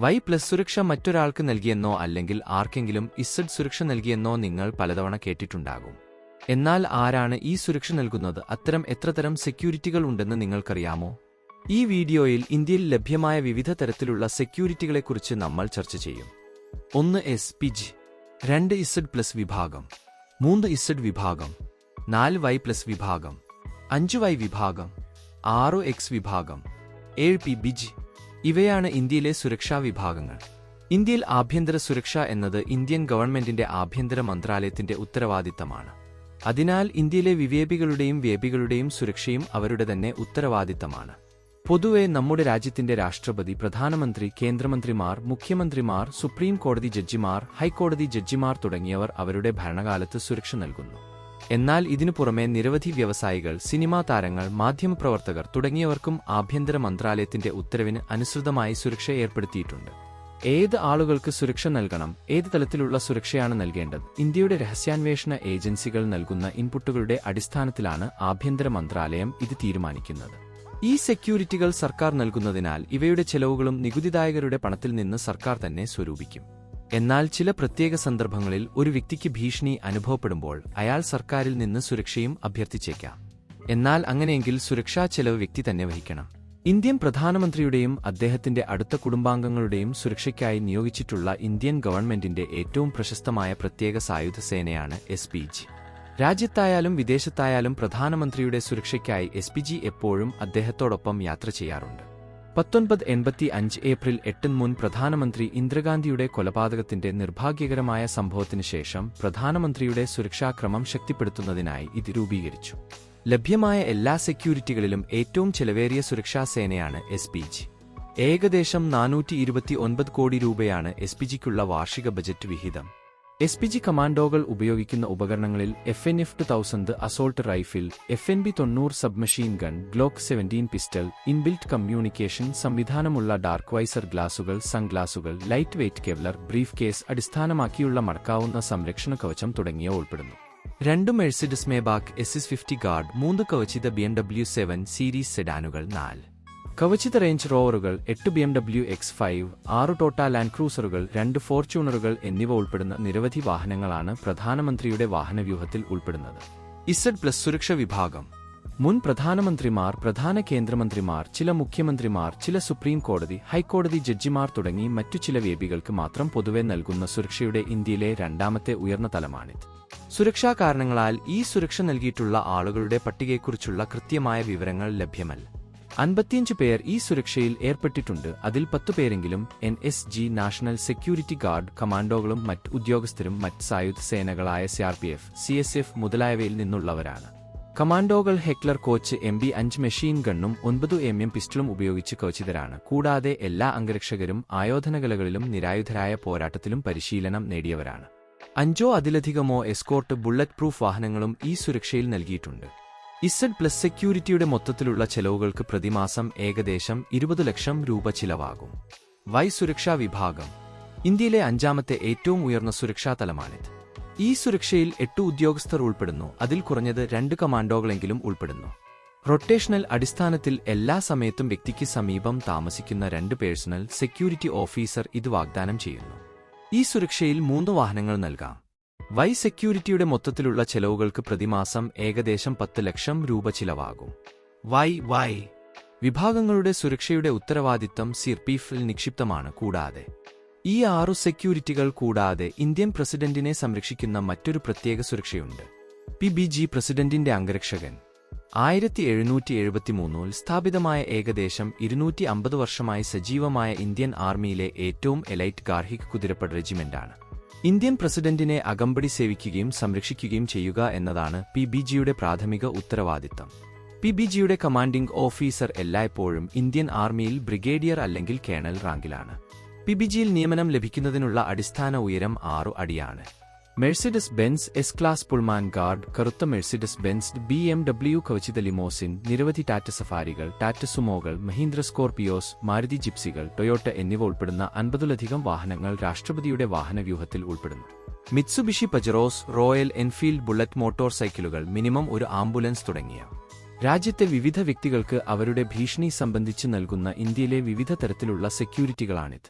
Y+ സുരക്ഷ മറ്റൊരാൾക്ക് നൽകിയെന്നോ അല്ലെങ്കിൽ ആർക്കെങ്കിലും Z സുരക്ഷ നൽകിയെന്നോ നിങ്ങൾ പലതവണ കേട്ടിട്ടുണ്ടാകും. എന്നാൽ ആരാണ് ഈ സുരക്ഷ നൽകുന്നത്? അത്തരം എത്രതരം സെക്യൂരിറ്റികൾ ഉണ്ടെന്ന് നിങ്ങൾക്കറിയാമോ? ഈ വീഡിയോയിൽ ഇന്ത്യയിൽ ലഭ്യമായ വിവിധ തരത്തിലുള്ള സെക്യൂരിറ്റികളെക്കുറിച്ച് നമ്മൾ ചർച്ച ചെയ്യും. 1. SPG, 2. Z+ വിഭാഗം, 3. Z വിഭാഗം, 4. Y+ വിഭാഗം, 5. Y വിഭാഗം, 6. X വിഭാഗം, 7. PBG. ഇവയാണ് ഇന്ത്യയിലെ സുരക്ഷാ വിഭാഗങ്ങൾ. ഇന്ത്യയിൽ ആഭ്യന്തര സുരക്ഷ എന്നത് ഇന്ത്യൻ ഗവൺമെന്റിന്റെ ആഭ്യന്തര മന്ത്രാലയത്തിന്റെ ഉത്തരവാദിത്തമാണ്. അതിനാൽ ഇന്ത്യയിലെ വേബികളുടെയും സുരക്ഷയും അവരുടെ തന്നെ ഉത്തരവാദിത്തമാണ്. പൊതുവെ നമ്മുടെ രാജ്യത്തിന്റെ രാഷ്ട്രപതി, പ്രധാനമന്ത്രി, കേന്ദ്രമന്ത്രിമാർ, മുഖ്യമന്ത്രിമാർ, സുപ്രീം കോടതി ജഡ്ജിമാർ, ഹൈക്കോടതി ജഡ്ജിമാർ തുടങ്ങിയവർ അവരുടെ ഭരണകാലത്ത് സുരക്ഷ നൽകുന്നു. എന്നാൽ ഇതിനു പുറമെ നിരവധി വ്യവസായികൾ, സിനിമാ താരങ്ങൾ, മാധ്യമപ്രവർത്തകർ തുടങ്ങിയവർക്കും ആഭ്യന്തര മന്ത്രാലയത്തിന്റെ ഉത്തരവിന് അനുസൃതമായി സുരക്ഷ ഏർപ്പെടുത്തിയിട്ടുണ്ട്. ഏത് ആളുകൾക്ക് സുരക്ഷ നൽകണം, ഏത് തലത്തിലുള്ള സുരക്ഷയാണ് നൽകേണ്ടത്, ഇന്ത്യയുടെ രഹസ്യാന്വേഷണ ഏജൻസികൾ നൽകുന്ന ഇൻപുട്ടുകളുടെ അടിസ്ഥാനത്തിലാണ് ആഭ്യന്തര മന്ത്രാലയം ഇത് തീരുമാനിക്കുന്നത്. ഈ സെക്യൂരിറ്റികൾ സർക്കാർ നൽകുന്നതിനാൽ ഇവയുടെ ചെലവുകളും നികുതിദായകരുടെ പണത്തിൽ നിന്ന് സർക്കാർ തന്നെ സ്വരൂപിക്കും. എന്നാൽ ചില പ്രത്യേക സന്ദർഭങ്ങളിൽ ഒരു വ്യക്തിക്ക് ഭീഷണി അനുഭവപ്പെടുമ്പോൾ അയാൾ സർക്കാരിൽ നിന്ന് സുരക്ഷയും അഭ്യർത്ഥിച്ചേക്കാം. എന്നാൽ അങ്ങനെയെങ്കിൽ സുരക്ഷാ ചെലവ് വ്യക്തി തന്നെ വഹിക്കണം. ഇന്ത്യൻ പ്രധാനമന്ത്രിയുടെയും അദ്ദേഹത്തിന്റെ അടുത്ത കുടുംബാംഗങ്ങളുടെയും സുരക്ഷയ്ക്കായി നിയോഗിച്ചിട്ടുള്ള ഇന്ത്യൻ ഗവൺമെന്റിന്റെ ഏറ്റവും പ്രശസ്തമായ പ്രത്യേക സായുധ സേനയാണ് SPG. രാജ്യത്തായാലും വിദേശത്തായാലും പ്രധാനമന്ത്രിയുടെ സുരക്ഷയ്ക്കായി SPG എപ്പോഴും അദ്ദേഹത്തോടൊപ്പം യാത്ര ചെയ്യാറുണ്ട്. 1985 ഏപ്രിൽ 8 മുൻ പ്രധാനമന്ത്രി ഇന്ദിരാഗാന്ധിയുടെ കൊലപാതകത്തിന്റെ നിർഭാഗ്യകരമായ സംഭവത്തിനു ശേഷം പ്രധാനമന്ത്രിയുടെ സുരക്ഷാക്രമം ശക്തിപ്പെടുത്തുന്നതിനായി ഇത് രൂപീകരിച്ചു. ലഭ്യമായ എല്ലാ സെക്യൂരിറ്റികളിലും ഏറ്റവും ചെലവേറിയ സുരക്ഷാ സേനയാണ് SPG. ഏകദേശം 429 കോടി രൂപയാണ് SPGക്കുള്ള വാർഷിക ബജറ്റ് വിഹിതം. SPG കമാൻഡോകൾ ഉപയോഗിക്കുന്ന ഉപകരണങ്ങളിൽ FN-2000 assault rifle, FNB-90 submachine gun, Glock 17 pistol, inbuilt communication സംവിധാനമുള്ള ഡാർക്ക്വൈസർ ഗ്ലാസുകൾ, സൺഗ്ലാസുകൾ, light weight Kevlar brief case അടിസ്ഥാനമാക്കിയുള്ള മടക്കാവുന്ന സംരക്ഷണ കവചം തുടങ്ങിയവ ഉൾപ്പെടുന്നു. 2 മെഴ്സിഡസ് മേബാക്ക് SS50 ഗാർഡ്, 3 കവചിത BMW 7 സീരീസ് സെഡാനുകൾ, 4 കവചിത റേഞ്ച് റോവറുകൾ, 8 BMW X5, 6 ടോട്ട ലാൻഡ് ക്രൂസറുകൾ, 2 ഫോർച്യൂണറുകൾ എന്നിവ ഉൾപ്പെടുന്ന നിരവധി വാഹനങ്ങളാണ് പ്രധാനമന്ത്രിയുടെ വാഹനവ്യൂഹത്തിൽ ഉൾപ്പെടുന്നത്. Z+ സുരക്ഷ വിഭാഗം. മുൻ പ്രധാനമന്ത്രിമാർ, പ്രധാന കേന്ദ്രമന്ത്രിമാർ, ചില മുഖ്യമന്ത്രിമാർ, ചില സുപ്രീം കോടതി, ഹൈക്കോടതി ജഡ്ജിമാർ തുടങ്ങി മറ്റു ചില വേബികൾക്ക് മാത്രം പൊതുവെ നൽകുന്ന സുരക്ഷയുടെ ഇന്ത്യയിലെ രണ്ടാമത്തെ ഉയർന്ന തലമാണിത്. സുരക്ഷാ കാരണങ്ങളാൽ ഈ സുരക്ഷ നൽകിയിട്ടുള്ള ആളുകളുടെ പട്ടികയെക്കുറിച്ചുള്ള കൃത്യമായ വിവരങ്ങൾ ലഭ്യമല്ല. 55 പേർ ഈ സുരക്ഷയിൽ ഏർപ്പെട്ടിട്ടുണ്ട്. അതിൽ 10 പേരെങ്കിലും NSG നാഷണൽ സെക്യൂരിറ്റി ഗാർഡ് കമാൻഡോകളും മറ്റ് ഉദ്യോഗസ്ഥരും മറ്റ് സായുധ സേനകളായ CRPF, CSF മുതലായവയിൽ നിന്നുള്ളവരാണ്. കമാൻഡോകൾ ഹെക്ലർ കോച്ച് MB-5 മെഷീൻ ഗണ്ണും 9 mm പിസ്റ്റളും ഉപയോഗിച്ച് കവചിതരാണ്. കൂടാതെ എല്ലാ അംഗരക്ഷകരും ആയോധനകലകളിലും നിരായുധരായ പോരാട്ടത്തിലും പരിശീലനം നേടിയവരാണ്. 5 അതിലധികമോ എസ്കോർട്ട് ബുള്ളറ്റ് പ്രൂഫ് വാഹനങ്ങളും ഈ സുരക്ഷയിൽ നൽകിയിട്ടുണ്ട്. Z+ സെക്യൂരിറ്റിയുടെ മൊത്തത്തിലുള്ള ചെലവുകൾക്ക് പ്രതിമാസം ഏകദേശം 20 ലക്ഷം രൂപ ചിലവാകും. Y സുരക്ഷാ വിഭാഗം. ഇന്ത്യയിലെ 5ാമത്തെ ഏറ്റവും ഉയർന്ന സുരക്ഷാ തലമാണിത്. ഈ സുരക്ഷയിൽ 8 ഉദ്യോഗസ്ഥർ ഉൾപ്പെടുന്നു. അതിൽ കുറഞ്ഞത് 2 കമാൻഡോകളെങ്കിലും ഉൾപ്പെടുന്നു. റൊട്ടേഷണൽ അടിസ്ഥാനത്തിൽ എല്ലാ സമയത്തും വ്യക്തിക്ക് സമീപം താമസിക്കുന്ന 2 പേഴ്സണൽ സെക്യൂരിറ്റി ഓഫീസർ ഇത് വാഗ്ദാനം ചെയ്യുന്നു. ഈ സുരക്ഷയിൽ 3 വാഹനങ്ങൾ നൽകാം. Y സെക്യൂരിറ്റിയുടെ മൊത്തത്തിലുള്ള ചെലവുകൾക്ക് പ്രതിമാസം ഏകദേശം 10 ലക്ഷം രൂപ ചിലവാകും. Y വിഭാഗങ്ങളുടെ സുരക്ഷയുടെ ഉത്തരവാദിത്തം CRPFൽ നിക്ഷിപ്തമാണ്. കൂടാതെ ഈ 6 സെക്യൂരിറ്റികൾ കൂടാതെ ഇന്ത്യൻ പ്രസിഡന്റിനെ സംരക്ഷിക്കുന്ന മറ്റൊരു പ്രത്യേക സുരക്ഷയുണ്ട്. PBG പ്രസിഡന്റിന്റെ അംഗരക്ഷകൻ. 1773 സ്ഥാപിതമായ ഏകദേശം 250 വർഷമായി സജീവമായ ഇന്ത്യൻ ആർമിയിലെ ഏറ്റവും എലൈറ്റ് ഗാർഹിക് കുതിരപ്പട റെജിമെന്റാണ്. ഇന്ത്യൻ പ്രസിഡന്റിനെ അകമ്പടി സേവിക്കുകയും സംരക്ഷിക്കുകയും ചെയ്യുക എന്നതാണ് PBGയുടെ പ്രാഥമിക ഉത്തരവാദിത്തം. PBGയുടെ കമാൻഡിംഗ് ഓഫീസർ എല്ലായ്പ്പോഴും ഇന്ത്യൻ ആർമിയിൽ ബ്രിഗേഡിയർ അല്ലെങ്കിൽ കേണൽ റാങ്കിലാണ്. PBGയിൽ നിയമനം ലഭിക്കുന്നതിനുള്ള അടിസ്ഥാന ഉയരം 6 അടിയാണ്. Mercedes Benz S class Pullman guard, കറുത്ത മെഴ്സിഡസ് ബെൻസ്, BMW കവചിത ലിമോസിൻ, നിരവധി ടാറ്റ സഫാരികൾ, ടാറ്റ സുമോകൾ, മഹീന്ദ്ര സ്കോർപിയോസ്, മാരുതി ജിപ്സികൾ, ടൊയോട്ട എന്നിവ ഉൾപ്പെടുന്ന 50ലധികം വാഹനങ്ങൾ രാഷ്ട്രപതിയുടെ വാഹനവ്യൂഹത്തിൽ ഉൾപ്പെടുന്നു. Mitsubishi Pajeros, Royal Enfield Bullet motor സൈക്കിളുകൾ, മിനിമം ഒരു ആംബുലൻസ് തുടങ്ങിയ രാജ്യത്തെ വിവിധ വ്യക്തികൾക്ക് അവരുടെ ഭീഷണി സംബന്ധിച്ച് നൽകുന്ന ഇന്ത്യയിലെ വിവിധ തരത്തിലുള്ള സെക്യൂരിറ്റികളാണിത്.